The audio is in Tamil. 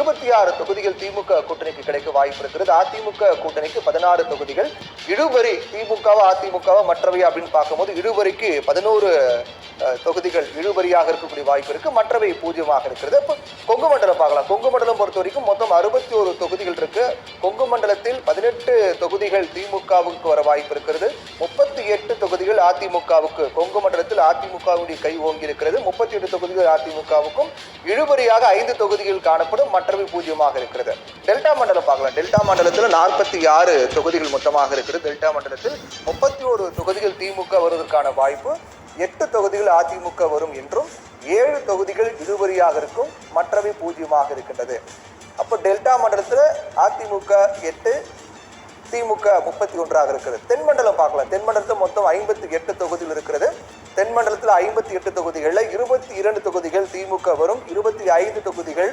26 தொகுதிகள் திமுக கூட்டணிக்கு கிடைக்க வாய்ப்பு இருக்கிறது. அதிமுக கூட்டணிக்கு 16 தொகுதிகள். இழுபறி திமுகவா அதிமுகவா மற்றவை அப்படின்னு பார்க்கும்போது இழுபறிக்கு 11 தொகுதிகள் இழுபறியாக இருக்கக்கூடிய வாய்ப்பு இருக்கு. மற்றவை 0 இருக்கிறது. இப்போ கொங்கு மண்டலம் பார்க்கலாம். கொங்கு மண்டலம் பொறுத்த வரைக்கும் மொத்தம் 61 தொகுதிகள் இருக்கு. கொங்கு மண்டலத்தில் 18 தொகுதிகள் திமுகவுக்கு வர வாய்ப்பு இருக்கிறது. 38 தொகுதிகள் அதிமுகவுக்கு. கொங்கு மண்டலத்தில் அதிமுகவுடைய கை ஓங்கி இருக்கிறது. 38 தொகுதிகள் அதிமுகவுக்கும். இழுபறியாக 5 தொகுதிகள் காணப்படும். மற்றவை 0 இருக்கிறது. டெல்டா மண்டலம் பார்க்கலாம். டெல்டா மண்டலத்தில் 46 தொகுதிகள் மொத்தமாக இருக்கிறது. டெல்டா மண்டலத்தில் 31 தொகுதிகள் திமுக வருவதற்கான வாய்ப்பு. 8 தொகுதிகள் அதிமுக வரும் என்றும் 7 தொகுதிகள் இழுபறியாக இருக்கும். மற்றவை 0 இருக்கின்றது. அப்போ டெல்டா மண்டலத்தில் அதிமுக 8, திமுக 31 இருக்கிறது. தென் மண்டலம் பார்க்கலாம். தென் மண்டலத்தில் மொத்தம் 58 தொகுதிகள் இருக்கிறது. தென் மண்டலத்தில் 58 தொகுதிகளில் 22 தொகுதிகள் திமுக வரும். 25 தொகுதிகள்